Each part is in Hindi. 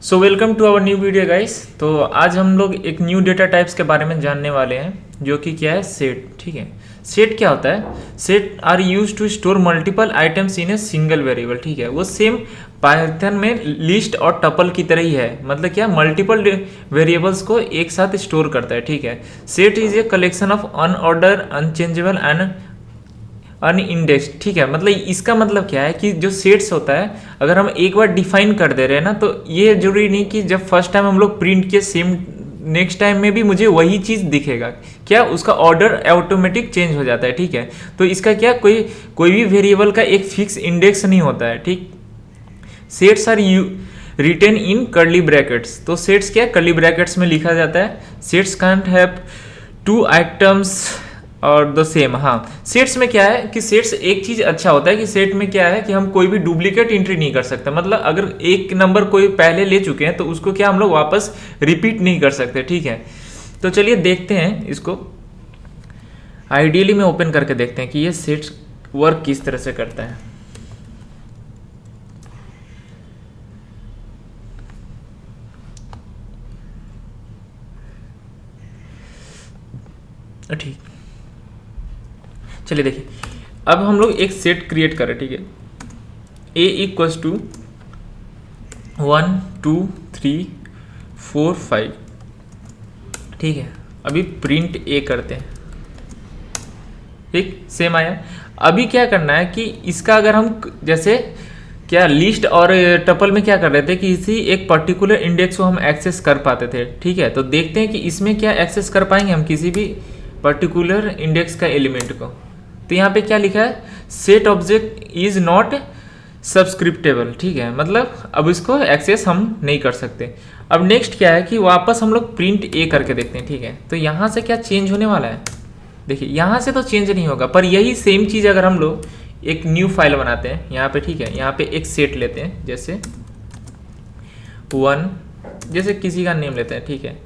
So welcome to our new video guys. तो आज हम लोग एक न्यू डेटा टाइप्स के बारे में जानने वाले हैं जो कि क्या है, सेट। ठीक है, सेट क्या होता है? Set are use to store multiple items in a single variable. ठीक है, वो सेम पाइथन में लिस्ट और टपल की तरह ही है। मतलब क्या, मल्टीपल वेरिएबल्स को एक साथ स्टोर करता है। ठीक है, set is a collection of unordered unchangeable and unindexed. ठीक है, मतलब इसका मतलब क्या है कि जो सेट्स होता है, अगर हम एक बार डिफाइन कर दे रहे हैं ना, तो ये जरूरी नहीं कि जब फर्स्ट टाइम हम लोग प्रिंट किए सेम नेक्स्ट टाइम में भी मुझे वही चीज़ दिखेगा। क्या उसका ऑर्डर ऑटोमेटिक चेंज हो जाता है। ठीक है, तो इसका क्या, कोई भी वेरिएबल का एक फिक्स इंडेक्स नहीं होता है। ठीक, sets are written in curly brackets. तो सेट्स क्या, कर्ली ब्रैकेट्स में लिखा जाता है। Sets can't have two items और द सेम। हाँ, सेट्स में क्या है कि सेट्स एक चीज अच्छा होता है कि सेट में क्या है कि हम कोई भी डुप्लीकेट एंट्री नहीं कर सकते। मतलब अगर एक नंबर कोई पहले ले चुके हैं तो उसको क्या हम लोग वापस रिपीट नहीं कर सकते। ठीक है, तो चलिए देखते हैं इसको। आइडियली में ओपन करके देखते हैं कि ये सेट्स वर्क किस तरह से करता है। ठीक, चलिए देखिए, अब हम लोग एक सेट क्रिएट करें। ठीक है, a इक्वल्स टू 1 2 3 4 5। ठीक है, अभी प्रिंट a करते हैं। ठीक, सेम आया। अभी क्या करना है कि इसका अगर हम जैसे क्या लिस्ट और टपल में क्या कर रहे थे कि इसी एक पर्टिकुलर इंडेक्स को हम एक्सेस कर पाते थे। ठीक है, तो देखते हैं कि इसमें क्या एक्सेस कर पाएंगे हम किसी भी पर्टिकुलर इंडेक्स का एलिमेंट को। तो यहाँ पे क्या लिखा है, सेट ऑब्जेक्ट इज नॉट सब्सक्रिप्टेबल। ठीक है, मतलब अब इसको एक्सेस हम नहीं कर सकते। अब नेक्स्ट क्या है कि वापस हम लोग प्रिंट ए करके देखते हैं। ठीक है, तो यहाँ से क्या चेंज होने वाला है, देखिए यहाँ से तो चेंज नहीं होगा, पर यही सेम चीज़ अगर हम लोग एक न्यू फाइल बनाते हैं यहाँ पे। ठीक है, यहाँ पे एक सेट लेते हैं, जैसे 1, जैसे किसी का नेम लेते हैं। ठीक है,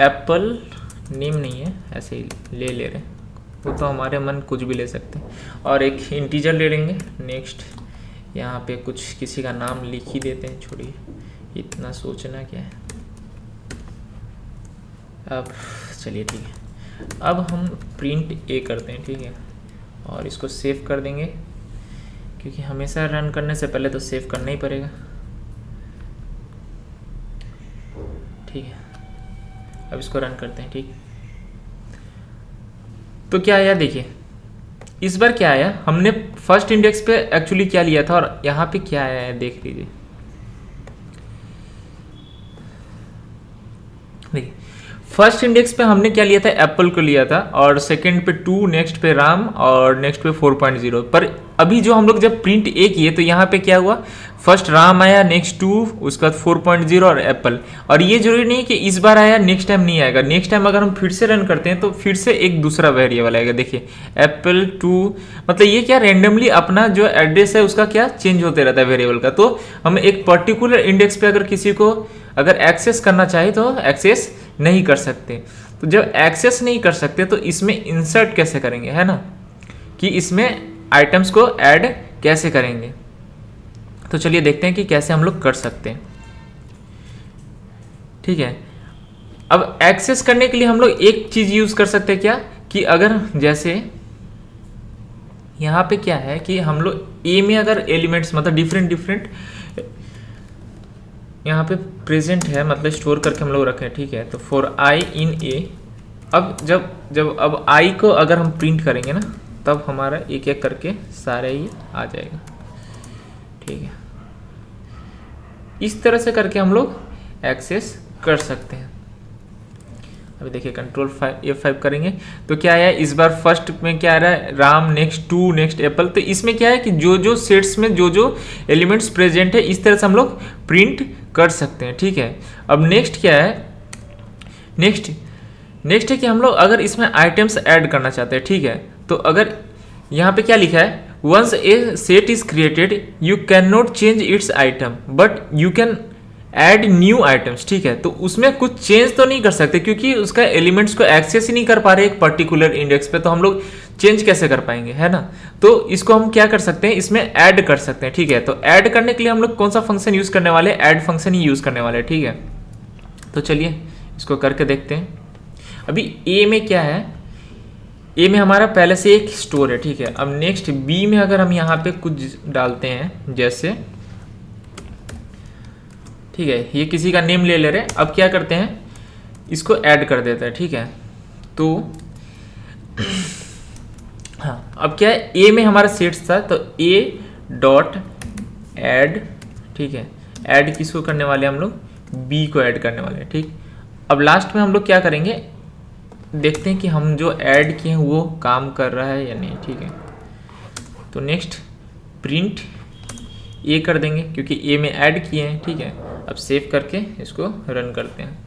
एप्पल नेम नहीं है, ऐसे ही ले रहे हैं, वो तो हमारे मन कुछ भी ले सकते हैं। और एक इंटीजर ले लेंगे। नेक्स्ट यहाँ पे कुछ किसी का नाम लिख ही देते हैं, छोड़िए इतना सोचना क्या है। अब चलिए ठीक है, अब हम प्रिंट ए करते हैं। ठीक है, और इसको सेव कर देंगे क्योंकि हमेशा रन करने से पहले तो सेव करना ही पड़ेगा। ठीक है, अब इसको रन करते हैं। ठीक, तो क्या आया देखिए, इस बार क्या आया, हमने फर्स्ट इंडेक्स पे एक्चुअली क्या लिया था और यहाँ पे क्या आया है देख लीजिए। देखिए, फर्स्ट इंडेक्स पे हमने क्या लिया था, एप्पल को लिया था, और सेकंड पे 2, नेक्स्ट पे राम, और नेक्स्ट पे 4.0। पर अभी जो हम लोग जब प्रिंट ए किए तो यहाँ पे क्या हुआ, फर्स्ट राम आया, नेक्स्ट 2, उसके बाद 4.0 और एप्पल। और ये जरूरी नहीं कि इस बार आया नेक्स्ट टाइम नहीं आएगा। नेक्स्ट टाइम अगर हम फिर से रन करते हैं तो फिर से एक दूसरा वेरिएबल आएगा। देखिए एप्पल 2, मतलब ये क्या रैंडमली अपना जो एड्रेस है उसका क्या चेंज होते रहता है वेरिएबल का। तो हम एक पर्टिकुलर इंडेक्स पे अगर किसी को अगर एक्सेस करना चाहे तो एक्सेस नहीं कर सकते। तो जब एक्सेस नहीं कर सकते तो इसमें इंसर्ट कैसे करेंगे, है ना, कि इसमें आइटम्स को ऐड कैसे करेंगे। तो चलिए देखते हैं कि कैसे हम लोग कर सकते हैं। ठीक है, अब एक्सेस करने के लिए हम लोग एक चीज यूज कर सकते हैं, क्या कि अगर जैसे यहाँ पे क्या है कि हम लोग ए में अगर एलिमेंट्स मतलब डिफरेंट यहाँ पे प्रेजेंट है, मतलब स्टोर करके हम लोग रखें। ठीक है, तो फॉर आई इन ए, अब जब अब आई को अगर हम प्रिंट करेंगे ना, तब हमारा एक एक करके सारे ही आ जाएगा। ठीक है, इस तरह से करके हम लोग एक्सेस कर सकते हैं। अभी देखिए कंट्रोल F5 करेंगे तो क्या है, इस बार फर्स्ट में क्या आ रहा है, राम, नेक्स्ट 2, नेक्स्ट एप्पल। तो इसमें क्या है कि जो सेट्स में जो एलिमेंट्स प्रेजेंट है इस तरह से हम लोग प्रिंट कर सकते हैं। ठीक है, अब नेक्स्ट क्या है, नेक्स्ट है कि हम लोग अगर इसमें आइटम्स ऐड करना चाहते हैं। ठीक है, तो अगर यहाँ पे क्या लिखा है, once a set is created you can not change its item but you can add new items. ठीक है, तो उसमें कुछ चेंज तो नहीं कर सकते क्योंकि उसका एलिमेंट्स को एक्सेस ही नहीं कर पा रहे एक पर्टिकुलर इंडेक्स पे। तो हम लोग चेंज कैसे कर पाएंगे, है ना। तो इसको हम क्या कर सकते हैं, इसमें ऐड कर सकते हैं, ठीक है। तो ऐड करने के लिए हम लोग कौन सा फंक्शन यूज़ करने वाले हैं, ऐड फंक्शन ही यूज़ करने वाले हैं, ठीक है। तो चलिए इसको करके देखते हैं। अभी ए में क्या है, ए में हमारा पहले से एक स्टोर है, ठीक है। अब नेक्स्ट बी में अगर हम यहाँ पे कुछ डालते हैं, जैसे ठीक है, ये किसी का नेम ले ले रहे हैं। अब क्या करते हैं, इसको ऐड कर देते हैं, ठीक है। तो हाँ, अब क्या है, ए में हमारा सेट्स था, तो ए डॉट ऐड, ठीक है। ऐड किसको करने वाले हम लोग, बी को ऐड करने वाले हैं, ठीक। अब लास्ट में हम लोग क्या करेंगे, देखते हैं कि हम जो ऐड किए हैं वो काम कर रहा है या नहीं, ठीक है। तो नेक्स्ट प्रिंट ए कर देंगे, क्योंकि ए में ऐड किए हैं, ठीक है। अब सेव करके इसको रन करते हैं।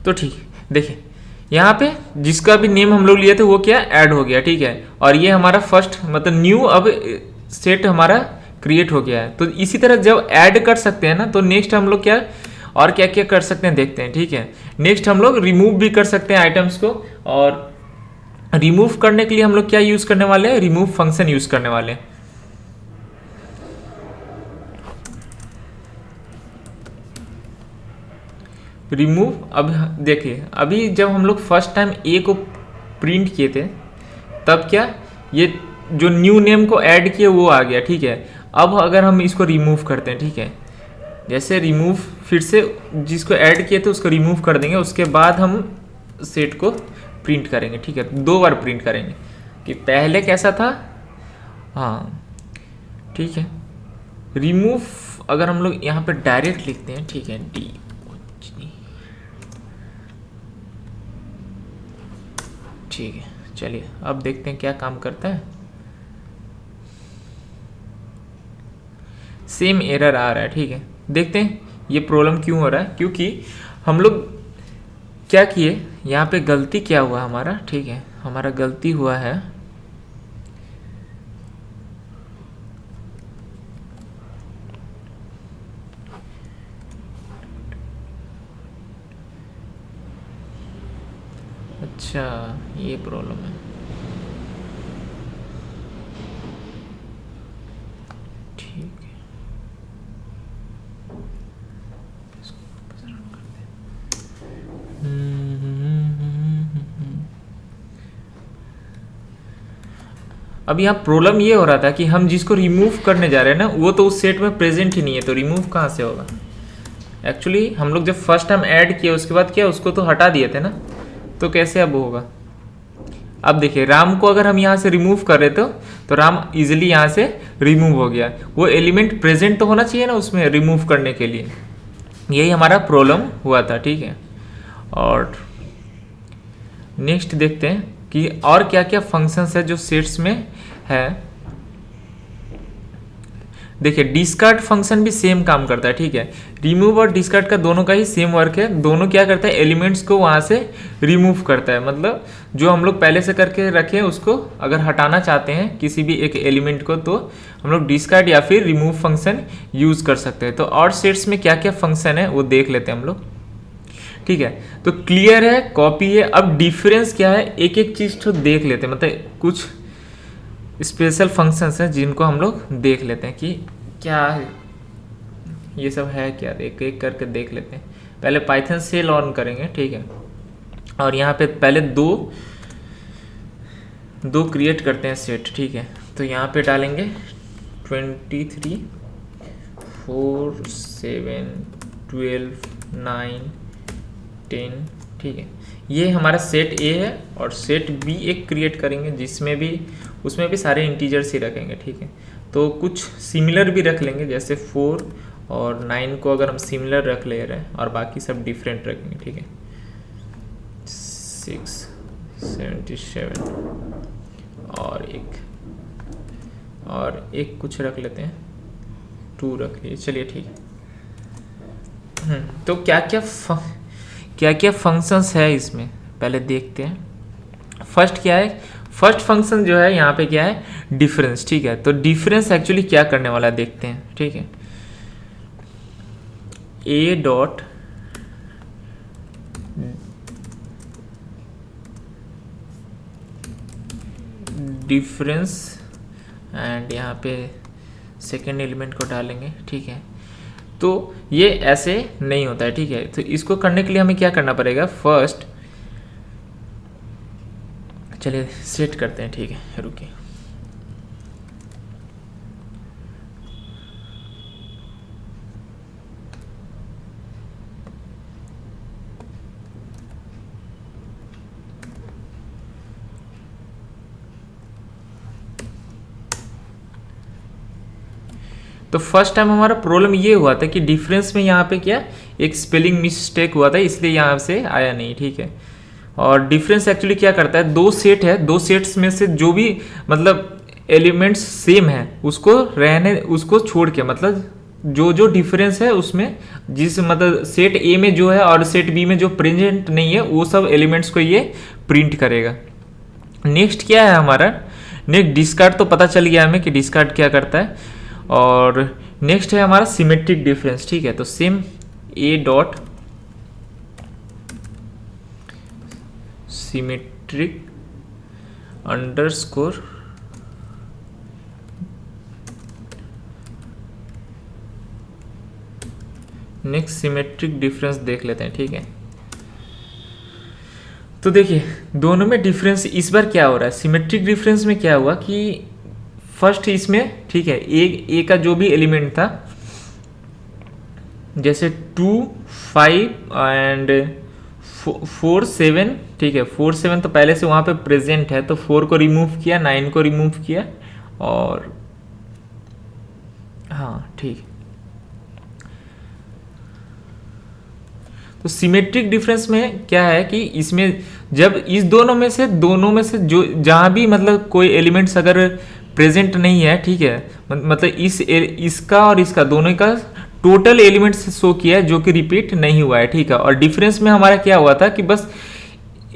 तो ठीक, देखिए यहाँ पे जिसका भी नेम हम लोग लिए थे वो क्या ऐड हो गया, ठीक है। और ये हमारा फर्स्ट मतलब न्यू अब सेट हमारा क्रिएट हो गया है। तो इसी तरह जब ऐड कर सकते हैं ना, तो नेक्स्ट हम लोग क्या और क्या क्या कर सकते हैं देखते हैं, ठीक है। नेक्स्ट हम लोग रिमूव भी कर सकते हैं आइटम्स को, और रिमूव करने के लिए हम लोग क्या यूज करने वाले हैं, रिमूव फंक्शन यूज करने वाले हैं। रिमूव, अब देखिए अभी जब हम लोग फर्स्ट टाइम ए को प्रिंट किए थे, तब क्या ये जो न्यू नेम को ऐड किए वो आ गया, ठीक है। अब अगर हम इसको रिमूव करते हैं, ठीक है, जैसे रिमूव फिर से जिसको ऐड किए थे उसको रिमूव कर देंगे, उसके बाद हम सेट को प्रिंट करेंगे, ठीक है। 2 बार प्रिंट करेंगे कि पहले कैसा था, हाँ ठीक है। रिमूव अगर हम लोग यहाँ पे डायरेक्ट लिखते हैं, ठीक है, डी, ठीक है। चलिए अब देखते हैं क्या काम करता है। सेम एरर आ रहा है, ठीक है। देखते हैं ये प्रॉब्लम क्यों हो रहा है, क्योंकि हम लोग क्या किए, यहाँ पे गलती क्या हुआ हमारा, ठीक है। हमारा गलती हुआ है, अच्छा ये प्रॉब्लम है, ठीक है। अब यहाँ प्रॉब्लम ये हो रहा था कि हम जिसको रिमूव करने जा रहे हैं ना, वो तो उस सेट में प्रेजेंट ही नहीं है, तो रिमूव कहाँ से होगा। एक्चुअली हम लोग जब फर्स्ट टाइम ऐड किया उसके बाद क्या उसको तो हटा दिए थे ना, तो कैसे अब होगा। अब देखिए राम को अगर हम यहाँ से रिमूव कर रहे तो राम इजीली यहाँ से रिमूव हो गया। वो एलिमेंट प्रेजेंट तो होना चाहिए ना उसमें रिमूव करने के लिए, यही हमारा प्रॉब्लम हुआ था, ठीक है। और नेक्स्ट देखते हैं कि और क्या क्या फंक्शंस है जो सेट्स में है। देखिए डिस्कार्ड फंक्शन भी सेम काम करता है, ठीक है। रिमूव और डिस्कार्ड का दोनों का ही सेम वर्क है। दोनों क्या करता है, एलिमेंट्स को वहाँ से रिमूव करता है, मतलब जो हम लोग पहले से करके रखे हैं उसको अगर हटाना चाहते हैं किसी भी एक एलिमेंट को, तो हम लोग डिस्कार्ड या फिर रिमूव फंक्शन यूज़ कर सकते हैं। तो और सेट्स में क्या क्या फंक्शन है वो देख लेते हैं हम लोग, ठीक है। तो क्लियर है, कॉपी है। अब डिफरेंस क्या है, एक एक चीज़ तो देख लेते हैं, मतलब कुछ स्पेशल फंक्शंस हैं जिनको हम लोग देख लेते हैं कि क्या है, ये सब है क्या, एक एक करके देख लेते हैं। पहले पाइथन सेल ऑन करेंगे, ठीक है। और यहाँ पे पहले दो क्रिएट करते हैं सेट, ठीक है। तो यहाँ पे डालेंगे 23, 4, 7, 12, 9, 10, ठीक है। ये हमारा सेट ए है। और सेट बी एक क्रिएट करेंगे जिसमें भी उसमें भी सारे इंटीजर्स ही रखेंगे, ठीक है। तो कुछ सिमिलर भी रख लेंगे, जैसे 4 और 9 को अगर हम सिमिलर रख ले रहे हैं और बाकी सब डिफरेंट रखेंगे, ठीक है। 6, 77 और एक कुछ रख लेते हैं, 2 रख लिए, चलिए ठीक है। तो क्या क्या फंक्शंस है इसमें पहले देखते हैं। फर्स्ट क्या है, फर्स्ट फंक्शन जो है यहाँ पे क्या है, डिफरेंस, ठीक है। तो डिफरेंस एक्चुअली क्या करने वाला है देखते हैं, ठीक है। ए डॉट डिफरेंस एंड यहाँ पे सेकेंड एलिमेंट को डालेंगे, ठीक है। तो ये ऐसे नहीं होता है, ठीक है। तो इसको करने के लिए हमें क्या करना पड़ेगा, फर्स्ट चलिए सेट करते हैं, ठीक है, रुकिए। तो फर्स्ट टाइम हमारा प्रॉब्लम ये हुआ था कि डिफरेंस में यहाँ पे क्या एक स्पेलिंग मिस्टेक हुआ था, इसलिए यहाँ से आया नहीं, ठीक है। और डिफरेंस एक्चुअली क्या करता है, दो सेट है, दो सेट्स में से जो भी मतलब एलिमेंट्स सेम है उसको छोड़ के, मतलब जो जो डिफरेंस है उसमें जिस मतलब सेट ए में जो है और सेट बी में जो प्रेजेंट नहीं है वो सब एलिमेंट्स को ये प्रिंट करेगा। नेक्स्ट क्या है हमारा, नेक्स्ट डिस्कार्ड, तो पता चल गया हमें कि डिस्कार्ड क्या करता है। और नेक्स्ट है हमारा सिमेट्रिक डिफरेंस, ठीक है। तो सिम ए dot symmetric underscore next symmetric difference देख लेते हैं, ठीक है। तो देखिए दोनों में डिफरेंस इस बार क्या हो रहा है, सिमेट्रिक डिफरेंस में क्या हुआ कि फर्स्ट इसमें, ठीक है, ए का जो भी एलिमेंट था, जैसे 2 5 एंड 4 7, ठीक है, 4 7 तो पहले से वहाँ पे प्रेजेंट है, तो 4 को रिमूव किया, 9 को रिमूव किया, और हाँ ठीक। तो सिमेट्रिक डिफरेंस में क्या है कि इसमें जब इस दोनों में से जो जहाँ भी मतलब कोई एलिमेंट्स अगर प्रेजेंट नहीं है, ठीक है, मतलब इसका और इसका दोनों का टोटल एलिमेंट्स शो किया है जो कि रिपीट नहीं हुआ है, ठीक है। और डिफरेंस में हमारा क्या हुआ था कि बस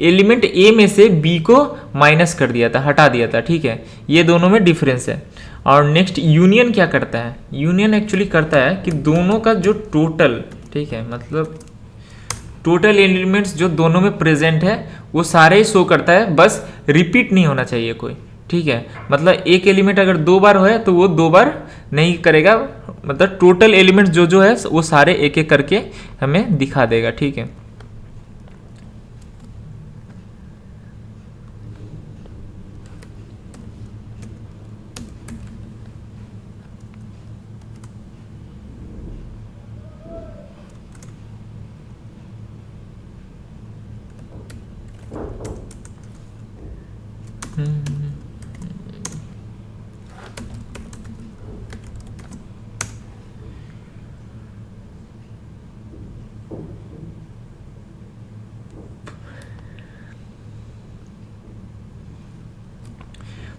एलिमेंट ए में से बी को माइनस कर दिया था, हटा दिया था, ठीक है। ये दोनों में डिफरेंस है। और नेक्स्ट यूनियन क्या करता है, यूनियन एक्चुअली करता है कि दोनों का जो टोटल, ठीक है, मतलब टोटल एलिमेंट्स जो दोनों में प्रेजेंट है वो सारे ही शो करता है, बस रिपीट नहीं होना चाहिए कोई, ठीक है। मतलब एक एलिमेंट अगर 2 बार हो तो वो 2 बार नहीं करेगा, मतलब टोटल एलिमेंट्स जो जो है वो सारे एक एक करके हमें दिखा देगा, ठीक है।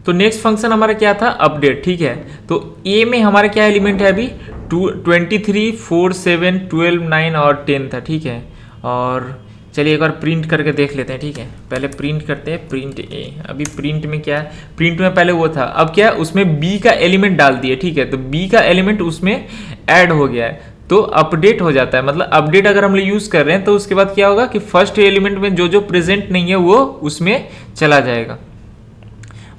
तो नेक्स्ट फंक्शन हमारा क्या था, अपडेट, ठीक है। तो ए में हमारा क्या एलिमेंट है अभी, 23 4 7 12 9 और 10 था, ठीक है। और चलिए एक बार प्रिंट करके देख लेते हैं, ठीक है। पहले प्रिंट करते हैं, प्रिंट ए। अभी प्रिंट में क्या है, प्रिंट में पहले वो था, अब क्या है उसमें बी का एलिमेंट डाल दिए, ठीक है। तो बी का एलिमेंट उसमें ऐड हो गया है, तो अपडेट हो जाता है। मतलब अपडेट अगर हम लोग यूज कर रहे हैं तो उसके बाद क्या होगा कि फर्स्ट एलिमेंट में जो जो प्रेजेंट नहीं है वो उसमें चला जाएगा।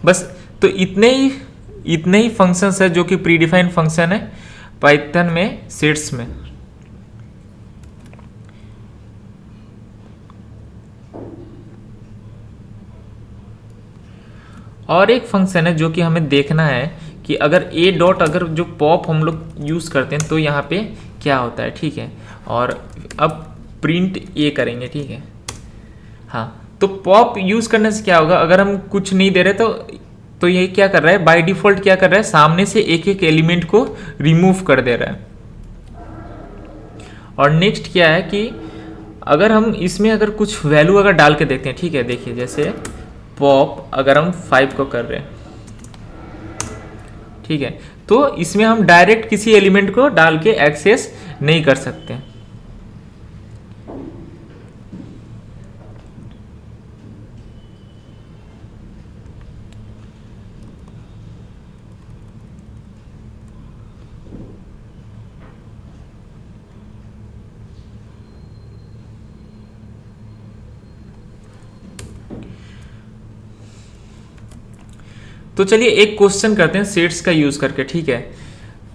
बस तो इतने ही फंक्शंस है जो कि प्रीडिफाइंड फंक्शन है पाइथन में सेट्स में। और एक फंक्शन है जो कि हमें देखना है कि अगर ए डॉट अगर जो पॉप हम लोग यूज करते हैं तो यहाँ पे क्या होता है, ठीक है। और अब प्रिंट ए करेंगे, ठीक है। हाँ, तो पॉप यूज करने से क्या होगा, अगर हम कुछ नहीं दे रहे तो ये क्या कर रहा है, बाय डिफॉल्ट क्या कर रहा है, सामने से एक एक एलिमेंट को रिमूव कर दे रहा है। और नेक्स्ट क्या है कि अगर हम इसमें अगर कुछ वैल्यू अगर डाल के देखते हैं, ठीक है, देखिए जैसे पॉप अगर हम 5 को कर रहे हैं, ठीक है, तो इसमें हम डायरेक्ट किसी एलिमेंट को डाल के एक्सेस नहीं कर सकते। तो चलिए एक क्वेश्चन करते हैं सेट्स का यूज़ करके, ठीक है।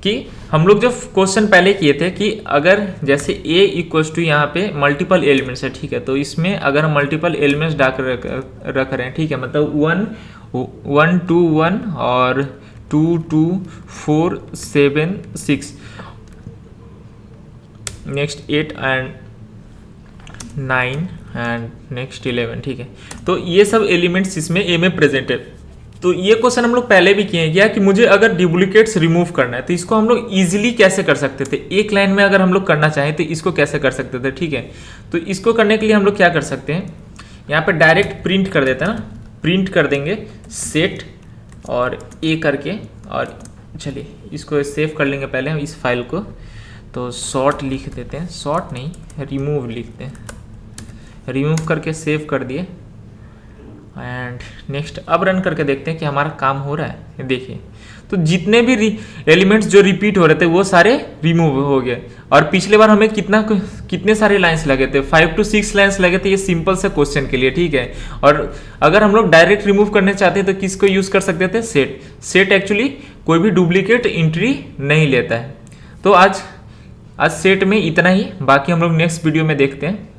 कि हम लोग जो क्वेश्चन पहले किए थे कि अगर जैसे a इक्वल्स टू यहाँ पे मल्टीपल एलिमेंट्स है, ठीक है, तो इसमें अगर हम मल्टीपल एलिमेंट्स डाल रख रहे हैं, ठीक है, मतलब 1 2 1 और 2 2 4 7 6 नेक्स्ट 8 एंड 9 एंड नेक्स्ट 11, ठीक है। तो ये सब एलिमेंट्स इसमें ए में प्रेजेंट है। तो ये क्वेश्चन हम लोग पहले भी किए क्या कि मुझे अगर डुप्लीकेट्स रिमूव करना है तो इसको हम लोग इजीली कैसे कर सकते थे, एक लाइन में अगर हम लोग करना चाहें तो इसको कैसे कर सकते थे, ठीक है। तो इसको करने के लिए हम लोग क्या कर सकते हैं, यहाँ पे डायरेक्ट प्रिंट कर देते हैं ना, प्रिंट कर देंगे सेट और ए करके, और चलिए इसको सेव कर लेंगे पहले हम इस फाइल को। तो सॉर्ट लिख देते हैं, सॉर्ट नहीं रिमूव लिखते हैं, रिमूव करके सेव कर दिए एंड नेक्स्ट। अब रन करके देखते हैं कि हमारा काम हो रहा है। देखिए तो जितने भी एलिमेंट्स जो रिपीट हो रहे थे वो सारे रिमूव हो गए। और पिछले बार हमें कितने सारे लाइंस लगे थे, 5 to 6 लाइंस लगे थे ये सिंपल से क्वेश्चन के लिए, ठीक है। और अगर हम लोग डायरेक्ट रिमूव करने चाहते हैं तो किसको यूज कर सकते थे, सेट एक्चुअली कोई भी डुप्लीकेट एंट्री नहीं लेता है। तो आज सेट में इतना ही, बाकी हम लोग नेक्स्ट वीडियो में देखते हैं।